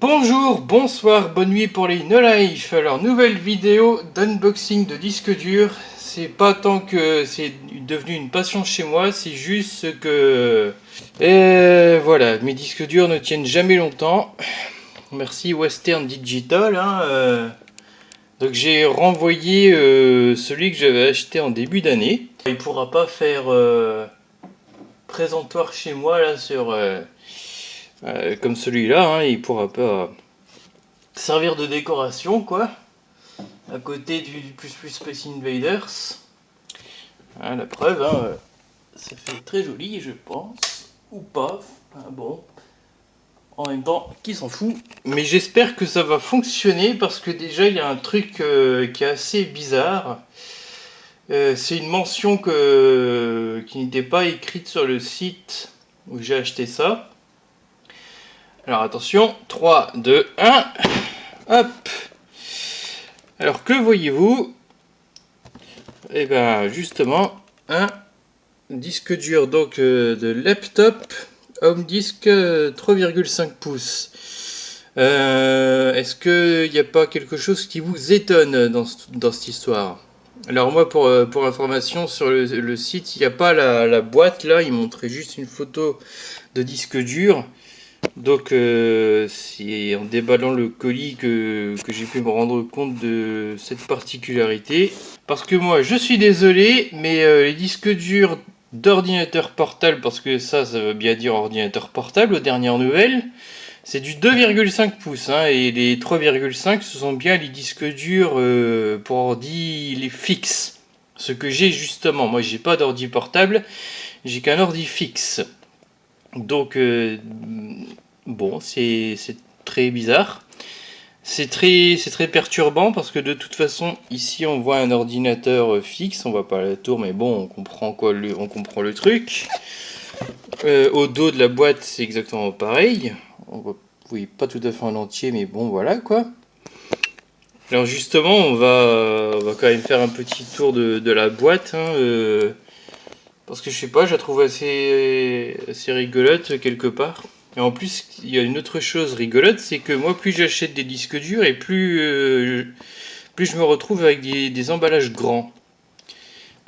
Bonjour, bonsoir, bonne nuit pour les No Life. Alors, nouvelle vidéo d'unboxing de disques durs. C'est pas tant que c'est devenu une passion chez moi, c'est juste que... voilà, mes disques durs ne tiennent jamais longtemps. Merci Western Digital. Donc j'ai renvoyé celui que j'avais acheté en début d'année. Il pourra pas faire présentoir chez moi là sur... comme celui-là, il pourra pas servir de décoration, quoi, à côté du plus Space Invaders. La preuve, ça fait très joli, je pense, ou pas. Bon, en même temps, qui s'en fout. Mais j'espère que ça va fonctionner parce que déjà il y a un truc qui est assez bizarre. C'est une mention qui n'était pas écrite sur le site où j'ai acheté ça. Alors attention, 3, 2, 1, hop. Alors que voyez-vous? Eh bien justement, un disque dur donc de laptop Home Disk 3,5 pouces. Est-ce qu'il n'y a pas quelque chose qui vous étonne dans cette histoire? Alors moi pour information sur le site, il n'y a pas la boîte là, il montrait juste une photo de disque dur. Donc c'est en déballant le colis que j'ai pu me rendre compte de cette particularité. Parce que moi je suis désolé, mais les disques durs d'ordinateur portable, parce que ça veut bien dire ordinateur portable aux dernières nouvelles, c'est du 2,5 pouces, et les 3,5 ce sont bien les disques durs pour ordi les fixes. Ce que j'ai justement, moi j'ai pas d'ordi portable, j'ai qu'un ordi fixe. Donc, bon, c'est très bizarre. C'est très perturbant parce que de toute façon, ici on voit un ordinateur fixe, on voit pas la tour, mais bon, on comprend on comprend le truc. Au dos de la boîte, c'est exactement pareil. Vous voyez pas tout à fait en entier, mais bon, voilà quoi. Alors justement, on va quand même faire un petit tour de la boîte, parce que je sais pas, je la trouve assez rigolote quelque part. Et en plus, il y a une autre chose rigolote, c'est que moi, plus j'achète des disques durs et plus je me retrouve avec des emballages grands.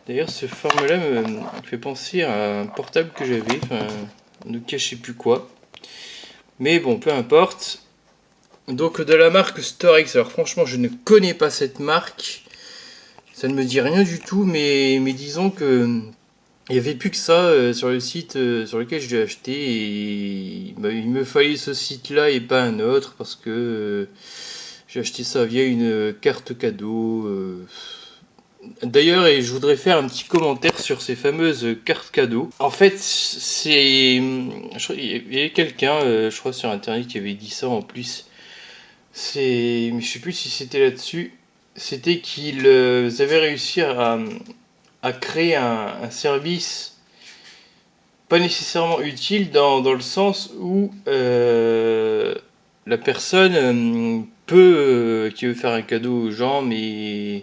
D'ailleurs, ce forme-là me fait penser à un portable que j'avais, enfin, ne cachez plus quoi. Mais bon, peu importe. Donc de la marque Storex, alors franchement, je ne connais pas cette marque. Ça ne me dit rien du tout, mais disons que... il n'y avait plus que ça sur le site sur lequel je l'ai acheté et il me fallait ce site-là et pas un autre parce que j'ai acheté ça via une carte cadeau. D'ailleurs, et je voudrais faire un petit commentaire sur ces fameuses cartes cadeaux. En fait, il y avait quelqu'un, je crois sur internet, qui avait dit ça en plus. Mais je sais plus si c'était là-dessus. C'était qu'ils avaient réussi à créer un service pas nécessairement utile dans le sens où la personne qui veut faire un cadeau aux gens mais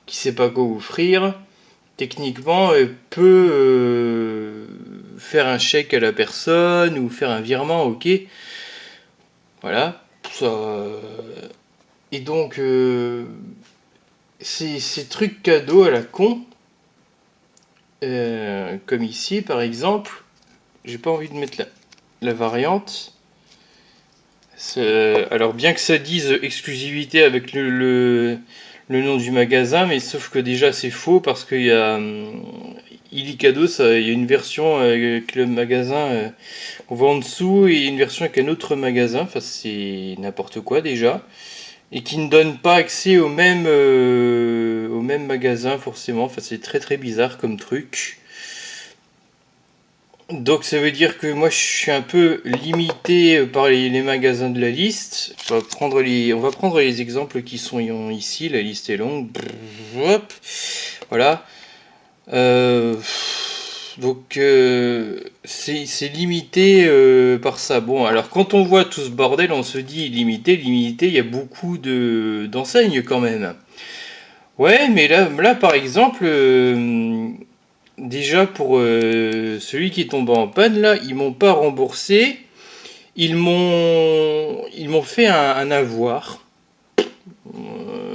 qui sait pas quoi offrir, techniquement peut faire un chèque à la personne ou faire un virement, ok, voilà, ça, et donc ces trucs cadeaux à la con, comme ici par exemple, j'ai pas envie de mettre la variante. Alors bien que ça dise exclusivité avec le nom du magasin, mais sauf que déjà c'est faux parce qu'il y a Illicado, il y a une version avec le magasin qu'on voit en dessous et une version avec un autre magasin, enfin c'est n'importe quoi déjà, et qui ne donne pas accès au même magasin forcément, enfin c'est très très bizarre comme truc. Donc ça veut dire que moi je suis un peu limité par les magasins de la liste. On va prendre les exemples qui sont ici, la liste est longue. Hop, voilà. Donc c'est limité par ça. Bon, alors quand on voit tout ce bordel, on se dit limité, il y a beaucoup d'enseignes quand même. Ouais, mais là par exemple... déjà pour celui qui est tombé en panne là, ils m'ont pas remboursé Ils m'ont fait un avoir.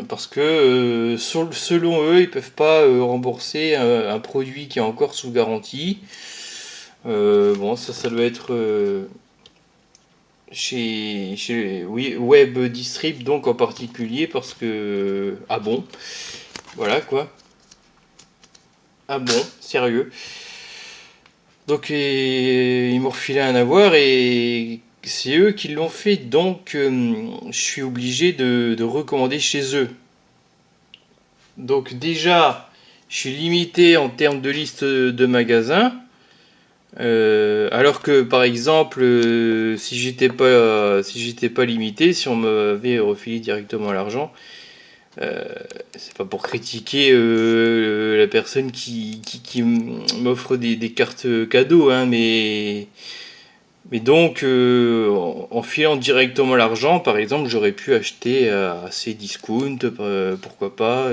Parce que selon eux, ils peuvent pas rembourser un produit qui est encore sous garantie. Bon, ça doit être chez oui, Web Distrib, donc en particulier, parce que ah bon, voilà quoi. Ah bon, sérieux. Donc ils m'ont refilé un avoir et c'est eux qui l'ont fait, donc je suis obligé de recommander chez eux. Donc déjà, je suis limité en termes de liste de magasins. Alors que par exemple, si j'étais pas limité, si on m'avait refilé directement l'argent, euh, c'est pas pour critiquer la personne qui m'offre des cartes cadeaux, hein, mais donc en filant directement l'argent, par exemple, j'aurais pu acheter à ces discounts, pourquoi pas.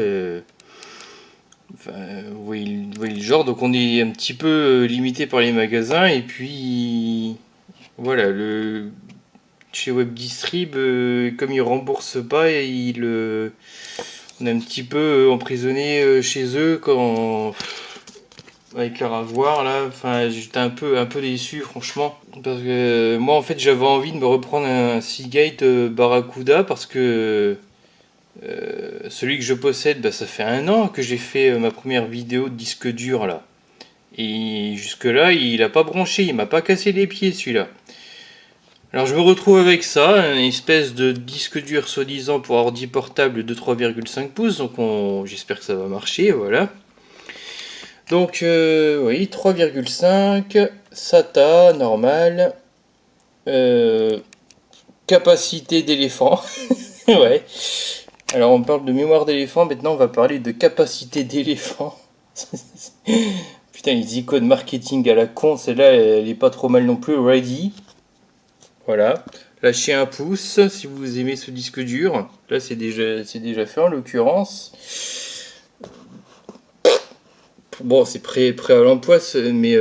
Enfin, vous voyez le genre, donc on est un petit peu limité par les magasins, et puis voilà, chez WebDistrib, comme ils remboursent pas, on est un petit peu emprisonné chez eux avec leur avoir là. Enfin, j'étais un peu déçu, franchement, parce que moi en fait j'avais envie de me reprendre un Seagate Barracuda parce que celui que je possède, bah, ça fait 1 an que j'ai fait ma première vidéo de disque dur là. Et jusque-là, il a pas branché, il m'a pas cassé les pieds celui-là. Alors je me retrouve avec ça, une espèce de disque dur soi-disant pour ordi portable de 3,5 pouces, donc j'espère que ça va marcher, voilà. Donc oui, 3,5, SATA, normal, euh, capacité d'éléphant, ouais. Alors on parle de mémoire d'éléphant, maintenant on va parler de capacité d'éléphant. Putain, les icônes marketing à la con, celle-là elle est pas trop mal non plus, ready. Voilà. Lâchez un pouce si vous aimez ce disque dur. Là c'est déjà fait en l'occurrence. Bon, c'est prêt à l'emploi, mais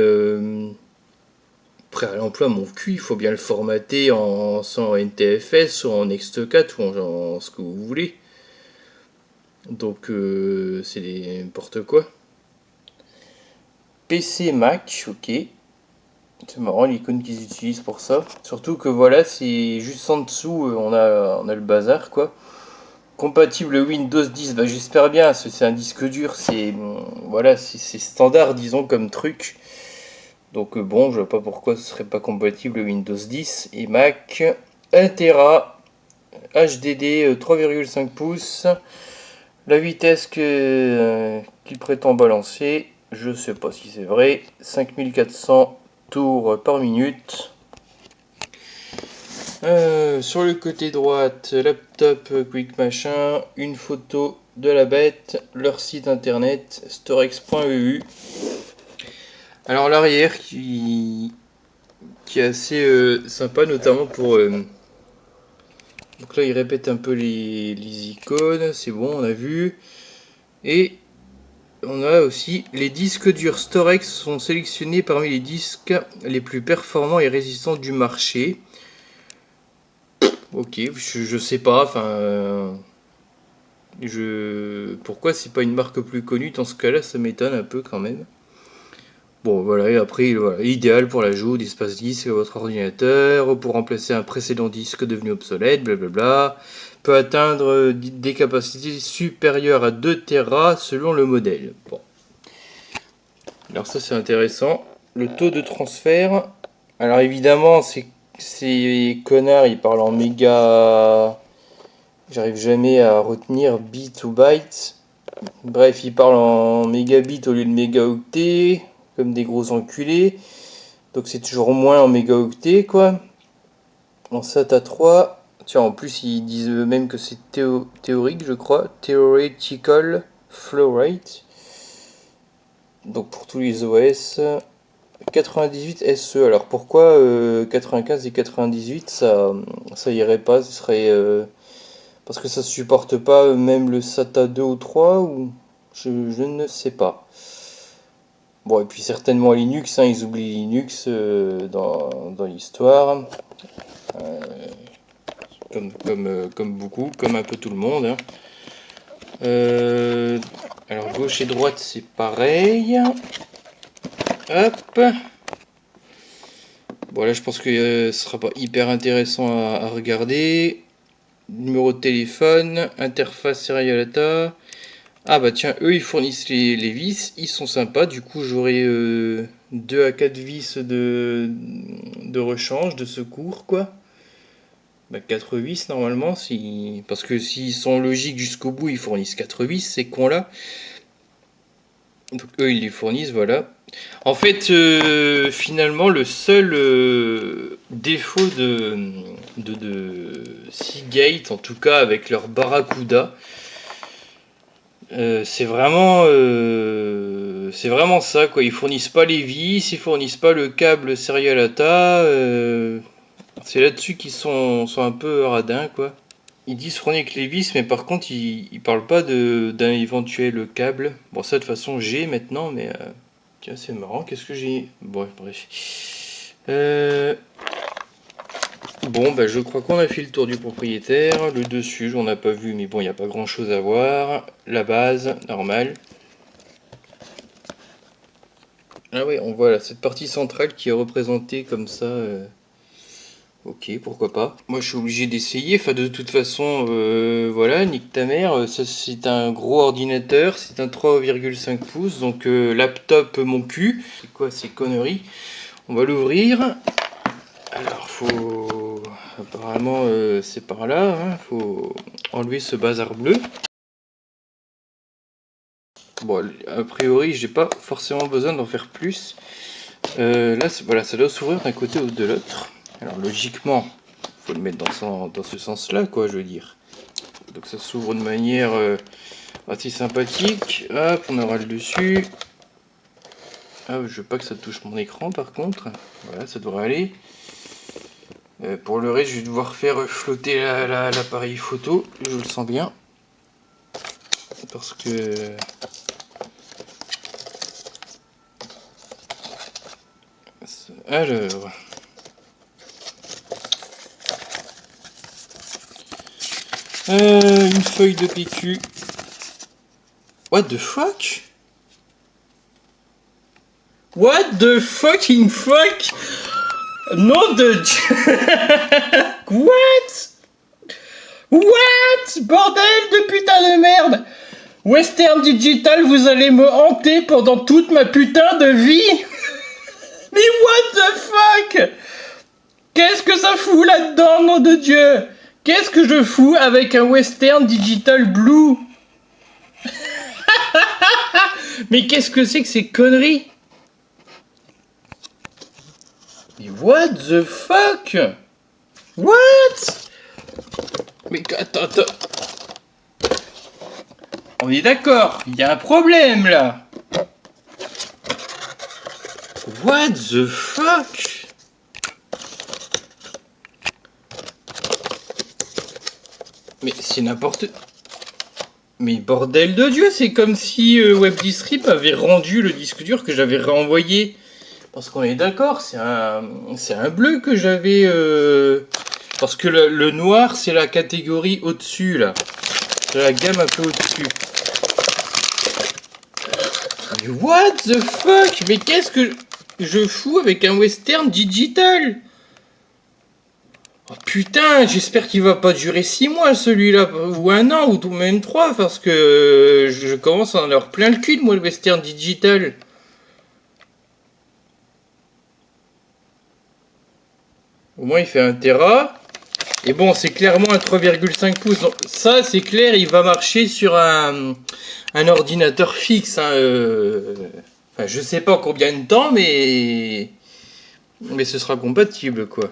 prêt à l'emploi, mon cul, il faut bien le formater soit en NTFS, soit en Ext4 ou en ce que vous voulez. Donc c'est n'importe quoi. PC Mac, ok. C'est marrant l'icône qu'ils utilisent pour ça. Surtout que voilà, c'est juste en dessous, on a le bazar quoi. Compatible Windows 10, bah, j'espère bien, c'est un disque dur, voilà, c'est standard disons comme truc. Donc bon, je vois pas pourquoi ce serait pas compatible Windows 10 et Mac 1 Tera HDD 3,5 pouces. La vitesse qu'il prétend balancer, je sais pas si c'est vrai, 5400 tours par minute. Sur le côté droite, laptop quick machin, une photo de la bête, leur site internet storex.eu. Alors l'arrière qui est assez sympa, notamment pour donc là il répète un peu les icônes, c'est bon, on a vu. Et on a aussi les disques durs Storex sont sélectionnés parmi les disques les plus performants et résistants du marché. Ok, je sais pas, enfin, pourquoi c'est pas une marque plus connue dans ce cas-là, ça m'étonne un peu quand même. Bon voilà, et après voilà, idéal pour l'ajout d'espace disque à votre ordinateur, pour remplacer un précédent disque devenu obsolète, blablabla. Peut atteindre des capacités supérieures à 2 Tera selon le modèle. Bon. Alors ça c'est intéressant. Le taux de transfert. Alors évidemment, ces connards ils parlent en méga. J'arrive jamais à retenir bit ou byte. Bref, ils parlent en mégabits au lieu de mégaoctets, comme des gros enculés. Donc c'est toujours moins en mégaoctets quoi. En SATA 3. Tiens, en plus ils disent eux-mêmes que c'est théorique, je crois. Theoretical flow rate. Donc pour tous les OS. 98 SE. Alors pourquoi 95 et 98 ça irait pas? Ce serait parce que ça supporte pas même le SATA 2 ou 3 ou je ne sais pas. Bon, et puis certainement Linux, hein, ils oublient Linux dans l'histoire. Comme beaucoup, comme un peu tout le monde. Hein. Alors gauche et droite c'est pareil. Hop. Bon là je pense que ce sera pas hyper intéressant à regarder. Numéro de téléphone, interface serial data. Ah bah tiens, eux ils fournissent les vis, ils sont sympas, du coup j'aurai 2 à 4 vis de rechange, de secours quoi. Bah 4 vis normalement, parce que s'ils sont logiques jusqu'au bout, ils fournissent 4 vis, ces cons là. Donc eux ils les fournissent, voilà. En fait, finalement, le seul défaut de Seagate, en tout cas avec leur Barracuda, c'est vraiment ça quoi. Ils fournissent pas les vis, ils fournissent pas le câble serial ATA. C'est là-dessus qu'ils sont un peu radins quoi. Ils disent fournir avec les vis, mais par contre ils parlent pas d'un éventuel câble. Bon ça de toute façon j'ai maintenant, mais tiens c'est marrant. Qu'est-ce que j'ai? Bon bref. Bon, bah, je crois qu'on a fait le tour du propriétaire. Le dessus, on n'a pas vu, mais bon, il n'y a pas grand chose à voir. La base, normale. Ah oui, on voit là, cette partie centrale qui est représentée comme ça. Ok, pourquoi pas. Moi, je suis obligé d'essayer. Enfin, de toute façon, voilà, nique ta mère. Ça, c'est un gros ordinateur. C'est un 3,5 pouces. Donc, laptop, mon cul. C'est quoi ces conneries? On va l'ouvrir. Alors, faut... Apparemment, c'est par là. Hein. Faut enlever ce bazar bleu. Bon, a priori, j'ai pas forcément besoin d'en faire plus. Là, voilà, ça doit s'ouvrir d'un côté ou de l'autre. Alors, logiquement, faut le mettre dans ce sens-là, quoi, je veux dire. Donc, ça s'ouvre de manière assez sympathique. Hop, on aura le dessus. Ah, je veux pas que ça touche mon écran, par contre. Voilà, ça devrait aller. Pour le reste, je vais devoir faire flotter l'appareil photo. Je le sens bien. Parce que... Alors... une feuille de PQ. What the fuck? What the fucking fuck? Nom de Dieu. What? What? Bordel de putain de merde. Western Digital, vous allez me hanter pendant toute ma putain de vie. Mais what the fuck? Qu'est-ce que ça fout là-dedans, nom de Dieu? Qu'est-ce que je fous avec un Western Digital Blue? Mais qu'est-ce que c'est que ces conneries? Mais what the fuck? What? Mais attends. On est d'accord, il y a un problème là. What the fuck? Mais c'est n'importe... Mais bordel de Dieu, c'est comme si WebDistrip avait rendu le disque dur que j'avais renvoyé. Parce qu'on est d'accord, c'est un bleu que j'avais... Parce que le noir, c'est la catégorie au-dessus, là. C'est la gamme un peu au-dessus. Mais what the fuck? Mais qu'est-ce que je fous avec un Western Digital? Oh putain, j'espère qu'il va pas durer 6 mois celui-là, ou 1 an, ou même 3, parce que je commence à en avoir plein le cul de moi le Western Digital. Au moins il fait 1 Tera. Et bon, c'est clairement un 3,5 pouces. Donc, ça, c'est clair, il va marcher sur un ordinateur fixe. Hein, enfin, je sais pas combien de temps, mais ce sera compatible, quoi.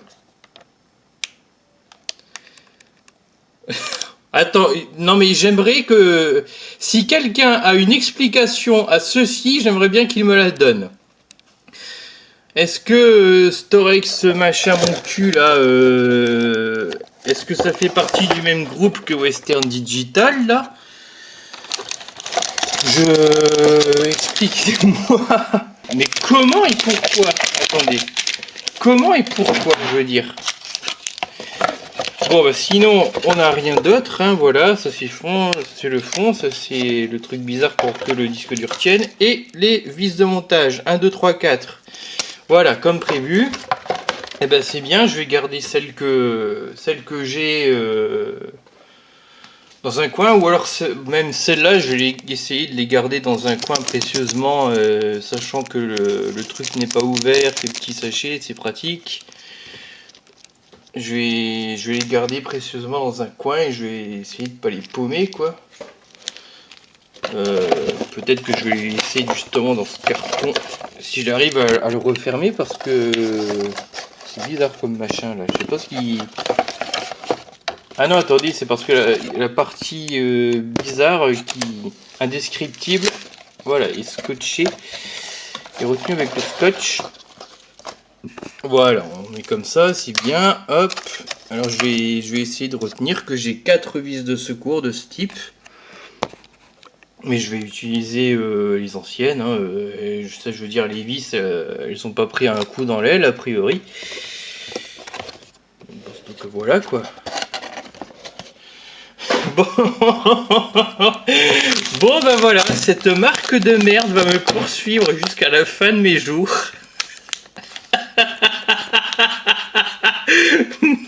Attends, non mais j'aimerais que... Si quelqu'un a une explication à ceci, j'aimerais bien qu'il me la donne. Est-ce que Storex machin mon cul là, est-ce que ça fait partie du même groupe que Western Digital là? Expliquez-moi. Mais comment et pourquoi? Attendez. Comment et pourquoi, je veux dire? Bon bah sinon on n'a rien d'autre, hein, voilà, ça c'est fond, c'est le fond, ça c'est le truc bizarre pour que le disque dur tienne. Et les vis de montage, 1, 2, 3, 4. Voilà, comme prévu. Et ben c'est bien, je vais garder celle que j'ai dans un coin, ou alors même celle-là, je vais essayer de les garder dans un coin précieusement, sachant que le truc n'est pas ouvert, ces petits sachets, c'est pratique. Je vais les garder précieusement dans un coin et je vais essayer de pas les paumer, quoi. Peut-être que je vais les laisser justement dans ce carton si j'arrive à le refermer, parce que c'est bizarre comme machin là. Je sais pas ce qui... Ah non, attendez, c'est parce que la partie bizarre, indescriptible, voilà, est scotchée, est retenue avec le scotch. Voilà, on met comme ça, c'est bien, hop. Alors je vais essayer de retenir que j'ai 4 vis de secours de ce type. Mais je vais utiliser les anciennes, hein, ça je veux dire, les vis, elles sont pas pris un coup dans l'aile a priori. Donc voilà quoi. Bon, bon ben voilà, cette marque de merde va me poursuivre jusqu'à la fin de mes jours.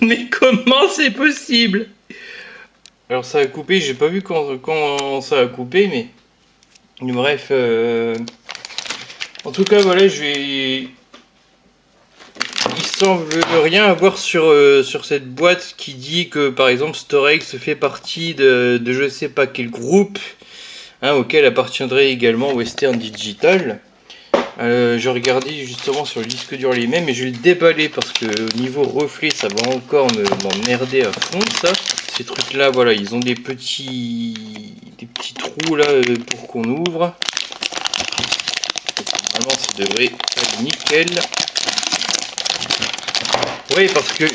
Mais comment c'est possible? Alors ça a coupé, j'ai pas vu quand ça a coupé, mais bref. En tout cas voilà, il semble rien avoir sur cette boîte qui dit que par exemple Storex fait partie de je sais pas quel groupe, hein, auquel appartiendrait également Western Digital. J'ai regardé justement sur le disque dur les mêmes, mais je vais le déballer parce que au niveau reflet ça va encore m'emmerder à fond ça. Ces trucs là, voilà, ils ont des petits trous là pour qu'on ouvre. Vraiment ça devrait être nickel. Oui, parce que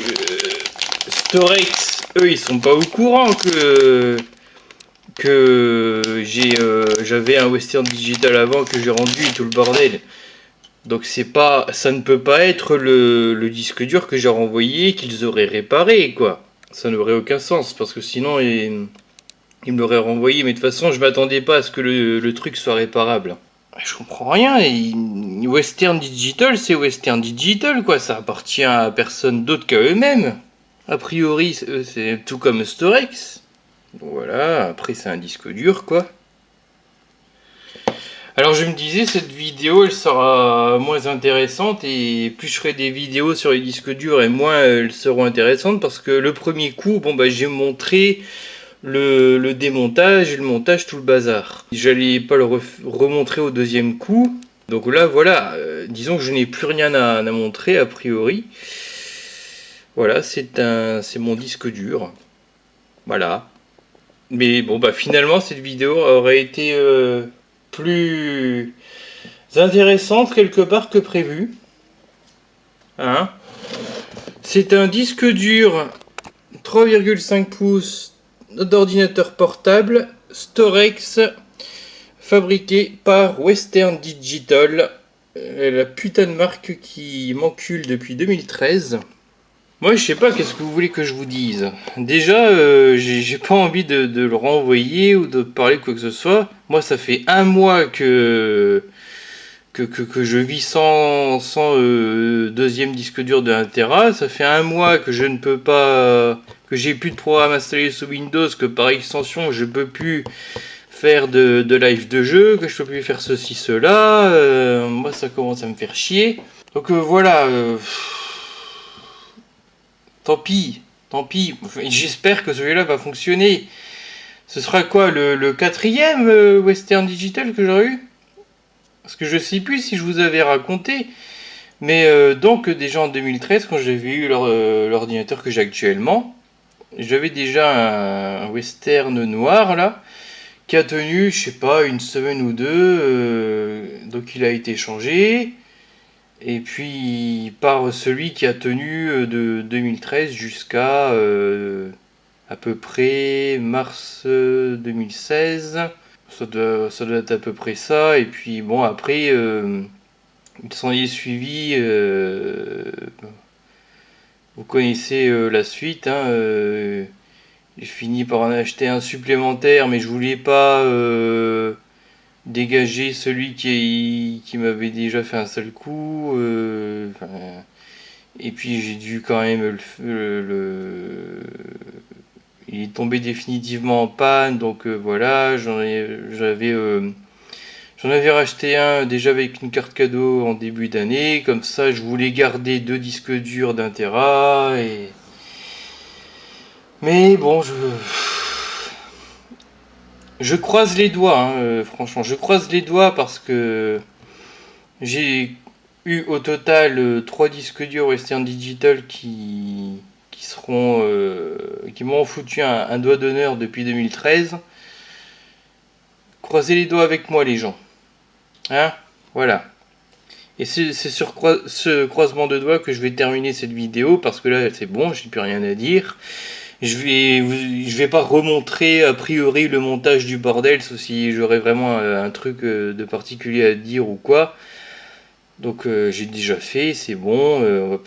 Storex, eux ils sont pas au courant que j'avais un Western Digital avant, que j'ai rendu et tout le bordel. Donc ça ne peut pas être le disque dur que j'ai renvoyé, qu'ils auraient réparé, quoi. Ça n'aurait aucun sens, parce que sinon ils me l'auraient renvoyé, mais de toute façon je m'attendais pas à ce que le truc soit réparable. Je comprends rien, Western Digital c'est Western Digital, quoi, ça appartient à personne d'autre qu'à eux-mêmes. A priori c'est tout comme Storex. Donc voilà, après c'est un disque dur, quoi. Alors je me disais, cette vidéo elle sera moins intéressante, et plus je ferai des vidéos sur les disques durs et moins elles seront intéressantes, parce que le premier coup, bon bah j'ai montré le démontage et le montage, tout le bazar. J'allais pas le remontrer au deuxième coup, donc là voilà, disons que je n'ai plus rien à montrer a priori. Voilà, c'est mon disque dur, voilà. Mais bon bah finalement cette vidéo aurait été plus intéressante quelque part que prévu. Hein, c'est un disque dur 3,5 pouces d'ordinateur portable Storex, fabriqué par Western Digital, la putain de marque qui m'encule depuis 2013. Moi je sais pas, qu'est-ce que vous voulez que je vous dise. Déjà j'ai pas envie de le renvoyer ou de parler quoi que ce soit. Moi ça fait un mois que je vis sans deuxième disque dur de 1 Tera. Ça fait un mois que je ne peux pas, que j'ai plus de programme installé sous Windows, que par extension je peux plus faire de live de jeu, que je peux plus faire ceci, cela. Moi ça commence à me faire chier. Donc voilà, tant pis, tant pis. J'espère que celui-là va fonctionner. Ce sera quoi, le quatrième Western Digital que j'aurai eu? Parce que je sais plus si je vous avais raconté, mais donc déjà en 2013, quand j'avais eu l'ordinateur que j'ai actuellement, j'avais déjà un Western noir là, qui a tenu, je sais pas, une semaine ou deux, donc il a été changé, et puis par celui qui a tenu de 2013 jusqu'à à peu près mars 2016. Ça doit être à peu près ça. Et puis bon, après, il s'en est suivi Vous connaissez la suite, hein, j'ai fini par en acheter un supplémentaire, mais je voulais pas dégager celui qui m'avait déjà fait un seul coup. Et puis j'ai dû quand même il est tombé définitivement en panne, donc voilà, j'en avais racheté un déjà avec une carte cadeau en début d'année, comme ça je voulais garder 2 disques durs d'1 Tera mais bon, je croise les doigts, hein, franchement, je croise les doigts parce que j'ai eu au total 3 disques durs Western Digital qui m'ont foutu un doigt d'honneur depuis 2013. Croisez les doigts avec moi, les gens. Hein? Voilà. Et c'est sur ce croisement de doigts que je vais terminer cette vidéo parce que là c'est bon, j'ai plus rien à dire. Je vais pas remontrer a priori le montage du bordel, sauf si j'aurais vraiment un truc de particulier à dire ou quoi. Donc j'ai déjà fait, c'est bon, je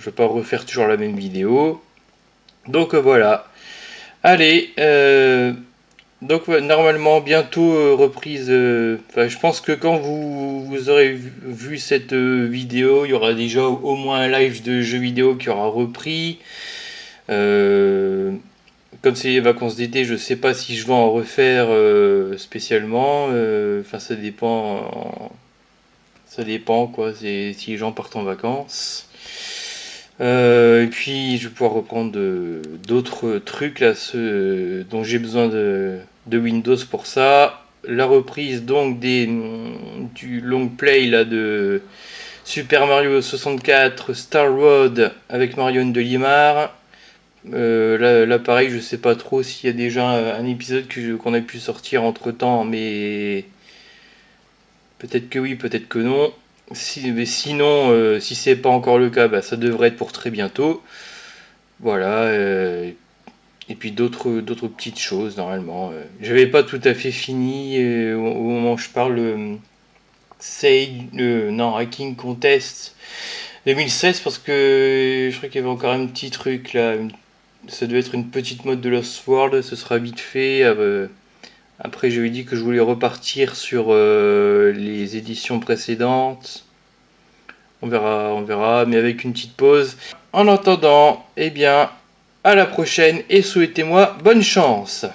vais pas refaire toujours la même vidéo. Donc voilà. Allez, donc normalement bientôt reprise. Je pense que quand vous aurez vu cette vidéo, il y aura déjà au moins un live de jeux vidéo qui aura repris. Comme c'est les vacances d'été, je sais pas si je vais en refaire spécialement. Ça dépend. Ça dépend quoi. Si les gens partent en vacances. Et puis je vais pouvoir reprendre d'autres trucs là, ceux dont j'ai besoin de Windows pour ça. La reprise donc du long play là de Super Mario 64 Star Road avec Marion de Limar. Là pareil, je sais pas trop s'il y a déjà un épisode qu'on a pu sortir entre temps, mais peut-être que oui, peut-être que non. Mais sinon, si c'est pas encore le cas, bah, ça devrait être pour très bientôt. Voilà. Et puis d'autres petites choses normalement. J'avais pas tout à fait fini au moment où je parle non, Hacking Contest 2016 parce que je crois qu'il y avait encore un petit truc là. Ça devait être une petite mode de Lost World, ce sera vite fait. Après, je lui ai dit que je voulais repartir sur les éditions précédentes. On verra, mais avec une petite pause. En attendant, eh bien, à la prochaine et souhaitez-moi bonne chance.